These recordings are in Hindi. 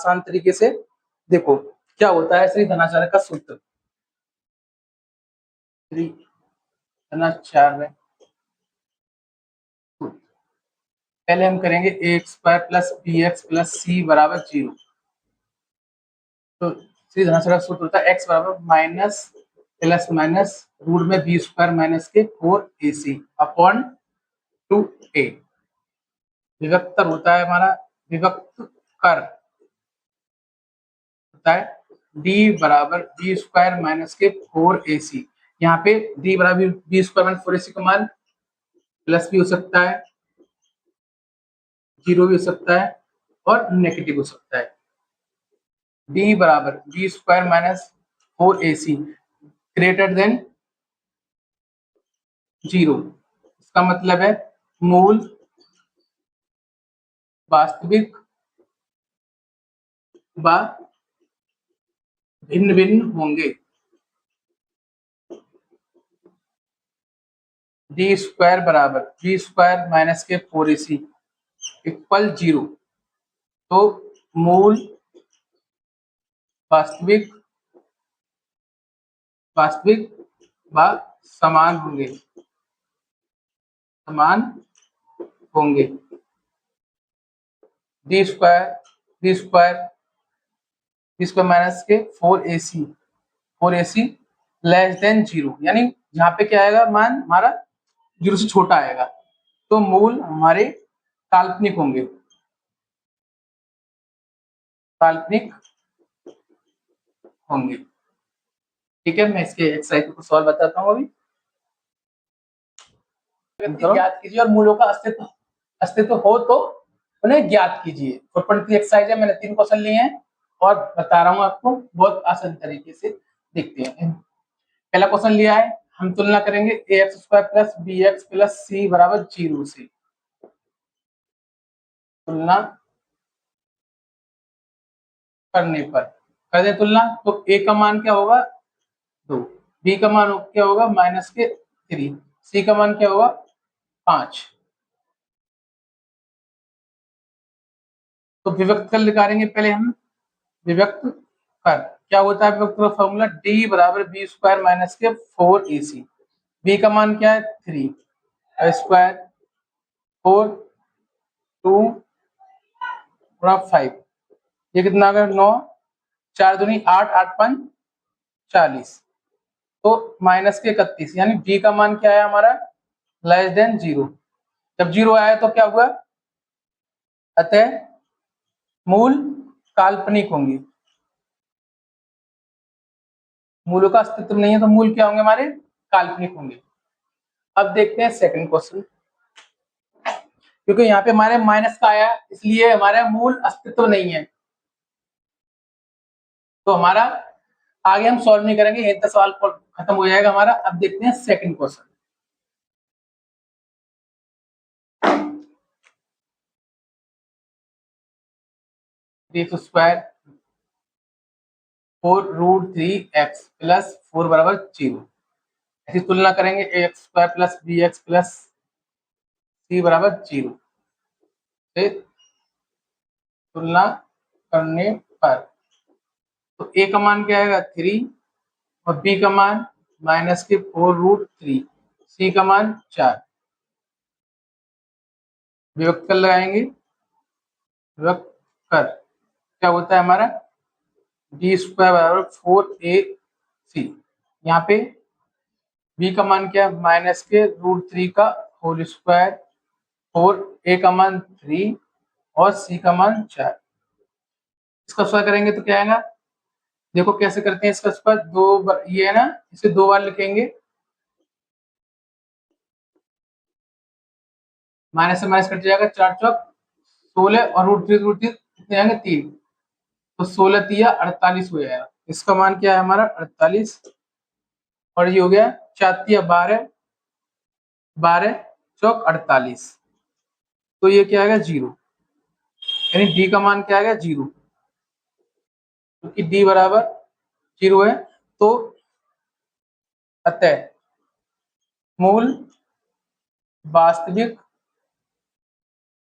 आसान तरीके से देखो क्या होता है श्री धनाचार्य का सूत्र। श्री धनाचार्य पहले हम करेंगे a² plus bx plus c बराबर 0। तो श्री धनाचार्य का सूत्र होता है x बराबर माइनस प्लस माइनस रूट में b² माइनस के 4ac अपॉन 2a। विभक्तर होता है हमारा विभक्त कर होता है d बराबर b² माइनस के 4ac। यहाँ पे d बराबर b² माइनस 4ac का मान प्लस भी हो सकता है, 0 भी हो सकता है और नेगेटिव हो सकता है। d बराबर b² minus 4ac greater than 0। इसका मतलब है मूल वास्तविक व भिन्न भिन्न होंगे। d² बराबर b² माइनस के 4ac इक्वल 0। तो मूल वास्तविक व समान होंगे d² माइनस के 4ac लेस देन 0, यानी यहाँ पे क्या आएगा मान हमारा 0 से छोटा आएगा। तो मूल हमारे काल्पनिक होंगे, ठीक है। मैं इसके एक्सरसाइज को सॉल्व बताता हूँ अभी। ज्ञात कीजिए और मूलों का अस्तित्व हो तो उन्हें ज्ञात कीजिए। 4.3 एक्सरसाइज है, मैंने 3 क्वेश्चन लिए हैं और बता रहा हूँ आपको बहुत आसान तरीके से। देखते हैं पहला क्वेश्चन लिया है, हम तुलना करेंगे ax² plus bx plus c बराबर 0 से। तुलना करने पर कर दें तुलना, तो a का मान क्या होगा 2, b का मान क्या होगा माइनस के 3, c का मान क्या होगा 5। तो विभक्त कर निकालेंगे पहले हम। विभक्त कर क्या होता है, विभक्त का फॉर्मूला d बराबर b² माइनस के 4ac। b का मान क्या है 3, स्क्वायर 4 2 गुणा 5, ये कितना आ गया 9, 4 दूनी 8, 8 5 40, तो माइनस के 31, यानी b का मान क्या है हमारा लेस देन 0। जब 0 आया तो क्या हुआ, अतः मूल काल्पनिक होंगे। मूलों का अस्तित्व नहीं है तो मूल क्या होंगे हमारे काल्पनिक होंगे। अब देखते हैं सेकंड क्वेश्चन। क्योंकि यहाँ पे हमारे माइनस का आया इसलिए हमारा मूल अस्तित्व नहीं है, तो हमारा आगे हम सॉल्व नहीं करेंगे, यहीं तक सवाल खत्म हो जाएगा हमारा। अब देखते हैं second question. x² 4√3x plus 4 बराबर 0। ऐसी तुलना करेंगे ax² plus bx plus c बराबर 0 से तुलना करने पर, तो a का मान क्या आएगा 3 और b का मान माइनस के 4√3, c का मान 4। विभक्त कर लगाएंगे, विभक्त कर क्या होता है हमारा d² बराबर 4ac। यहाँ पे b का मान क्या है माइनस के √3 का होल स्क्वायर, 4a का मान 3 और c का मान 4। इसका स्क्वायर करेंगे तो क्या आएगा, देखो कैसे करते हैं इसका स्क्वायर, दो बार ये है ना, इसे 2 बार लिखेंगे, माइनस से माइनस कट जाएगा, 4 चौक 16 और √3 कितने आएंगे 3, तो 16 तिया 48 हो जाएगा। इसका मान क्या है हमारा 48 और ये हो गया 4 तिया 12, 12 चौक 48, तो ये क्या आएगा 0, यानी डी का मान क्या आएगा 0, क्योंकि डी बराबर 0 है। तो अतः मूल वास्तविक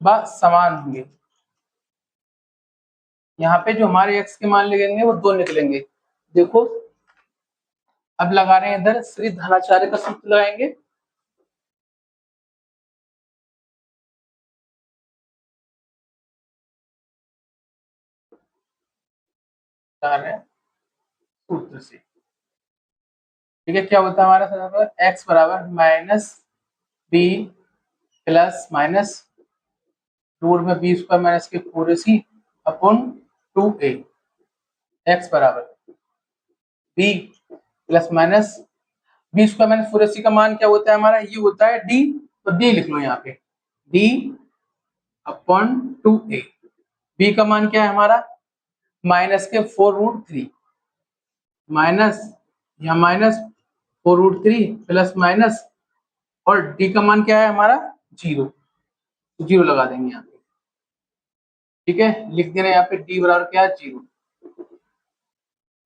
व समान होंगे, यहाँ पे जो हमारे एक्स के मान लगेंगे वो 2 निकलेंगे। देखो अब लगा रहे हैं इधर श्री धनाचार्य का सूत्र लगाएंगे। लगा रहे हैं सूत्र से, ठीक है। क्या होता है हमारा एक्स बराबर minus b plus minus root में बी स्क्वायर माइनस के 4ac अपॉन 2a। एक्स बराबर b plus minus b square minus 4ac का मान क्या होता है हमारा, ये होता है डी। तो डी लिख लो यहाँ पे, डी अपॉन 2a। बी का मान क्या है हमारा, माइनस के 4√3 माइनस, यहाँ माइनस 4√3 प्लस माइनस, और डी का मान क्या है हमारा 0, तो 0 लगा देंगे यहाँ पे, ठीक है। लिख देना यहाँ पे डी बराबर क्या है 0,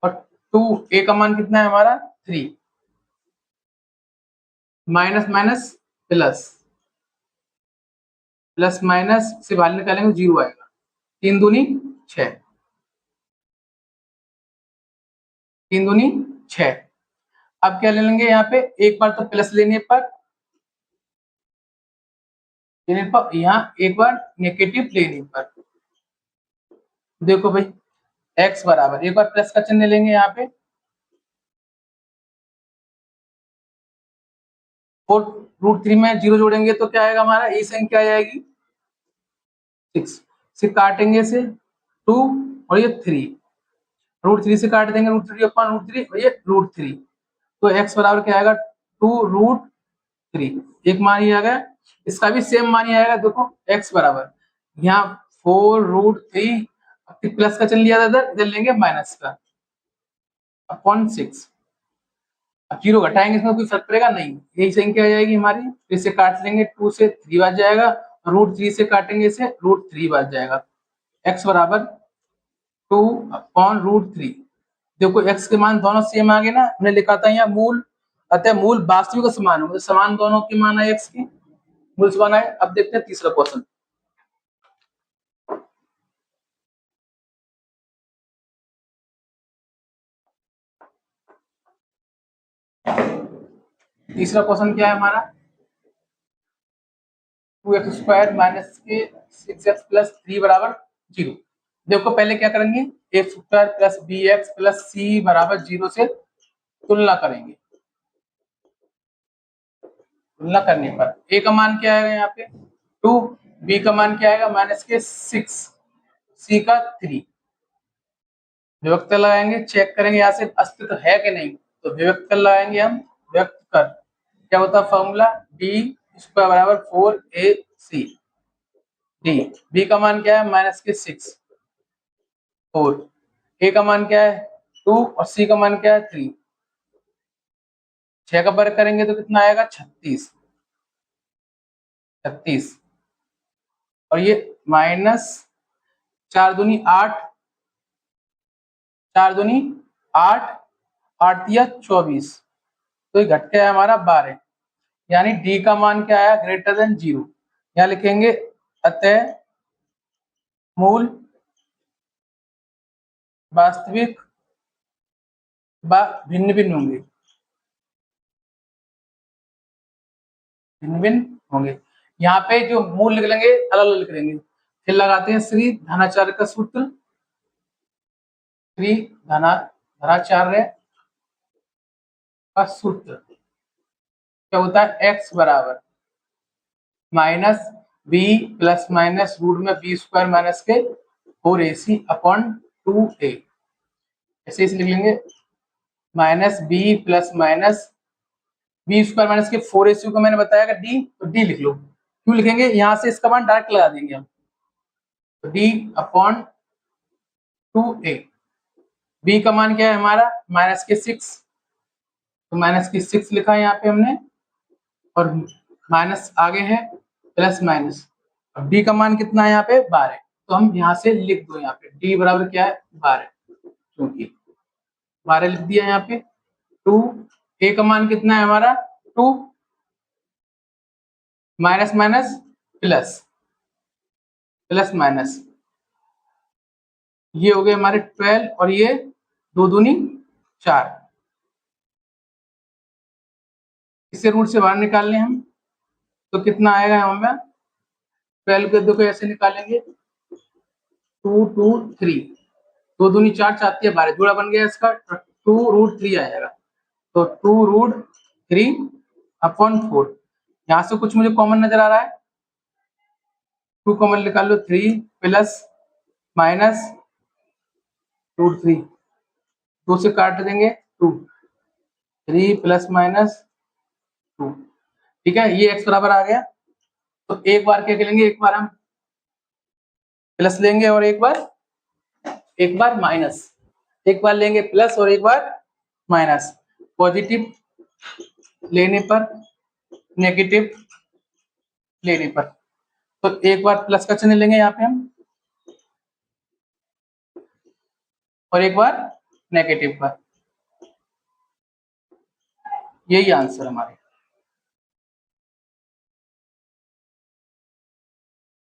और 2a का मान कितना है हमारा 3, minus minus plus, plus minus से बाहर निकालेंगे 0 आएगा, 3 दूनी 6, 3 दूनी 6। अब क्या ले लेंगे यहाँ पे, एक बार तो प्लस लेने पर यहाँ एक बार नेगेटिव लेने पर, देखो भाई x बराबर एक बार प्लस का चिन्ह लेंगे यहाँ पे, 4√3 में 0 जोड़ेंगे तो क्या आएगा हमारा, ये संख्या आ जाएगी 6 से काटेंगे से 2 और ये 3, √3 से काट देंगे √3 अपॉन √3 और ये √3, तो x बराबर क्या आएगा 2√3। एक मान ही आ गया, इसका भी सेम मान ही आएगा। देखो x बराबर यहाँ 4√3 प्लस का चल लिया था इधर लेंगे माइनस का अपॉन 6। अब 0 घटाएंगे इसमें कोई फर्क पड़ेगा नहीं, यही संख्या आ जाएगी हमारी। इसे काट लेंगे 2 से 3 बच जाएगा, √3 से काटेंगे इसे √3 बच जाएगा। x बराबर 2 अपॉन √3। देखो x के मान दोनों सेम आ गए ना, हमने लिखा था यहाँ मूल, अतः मूल वास्तविक समान हो, समान दोनों के मान है x की, मूल समान है। अब देखते हैं तीसरा क्वेश्चन। तीसरा क्वेश्चन क्या है हमारा, 2x² माइनस के 6x प्लस 3 बराबर 0। देखो पहले क्या करेंगे, x² plus bx plus c बराबर 0 से तुलना करेंगे। तुलना करने पर a का मान क्या आएगा यहाँ पे 2, b का मान क्या आएगा माइनस के 6, c का 3। विभक्त लगाएंगे, चेक करेंगे यहाँ से अस्तित्व है कि नहीं, तो विभक्त लगाएंगे हम, व्यक्त कर क्या होता है फॉर्मूला, d² बराबर 4ac। डी बी का मान क्या है माइनस के 6 4, ए का मान क्या है 2 और सी का मान क्या है 3। 6 का वर्ग करेंगे तो कितना आएगा 36, 36, और ये माइनस 4 दूनी 8, 4 दूनी 8, 8 या 24, तो ये घट के है हमारा 12, यानी डी का मान क्या आया ग्रेटर देन 0। यहाँ लिखेंगे अतः मूल वास्तविक व भिन्न भिन्न होंगे, भिन्न भिन्न होंगे। यहाँ पे जो मूल लिख लेंगे अलग अलग लिख लेंगे, फिर लगाते हैं श्री धनाचार्य का सूत्र। श्री धनाचार्य का सूत्र क्या होता है, x बराबर minus b plus minus root में b² माइनस के 4ac अपॉन 2a। ऐसे इसे लिख लेंगे minus b plus minus b² minus के 4ac को मैंने बताया डी, तो डी लिख लो। क्यों लिखेंगे, यहाँ से इसका मान डायरेक्ट लगा देंगे हम, तो डी अपॉन 2a। b का मान क्या है हमारा माइनस के 6, तो माइनस की 6 लिखा है यहाँ पे हमने, और माइनस आगे है प्लस माइनस। अब डी का मान कितना है यहाँ पे 12, तो हम यहाँ से लिख दो, यहाँ पे डी बराबर क्या है 12, क्योंकि 12 लिख दिया यहाँ पे। 2 ए का मान कितना है हमारा 2, minus minus plus, plus minus, ये हो गए हमारे 12 और ये 2 दूनी 4। इसे रूट से बाहर निकालने हम तो कितना आएगा यहाँ में 12 के 2 को ऐसे निकालेंगे 2 2 3 2 दूनी 4 4 है 12 जुड़ा बन गया इसका 2√3 आएगा। तो 2√3/4 यहाँ से कुछ मुझे कॉमन नजर आ रहा है 2 कॉमन निकाल लो 3 प्लस माइनस √3 2 से काट देंगे 2 3 प्लस माइनस 2 ठीक है ये x बराबर आ गया। तो एक बार क्या करेंगे एक बार हम प्लस लेंगे और एक बार माइनस एक बार लेंगे प्लस और एक बार माइनस पॉजिटिव लेने पर नेगेटिव लेने पर तो एक बार प्लस का चिन्ह लेंगे यहाँ पे हम और एक बार नेगेटिव पर यही आंसर हमारे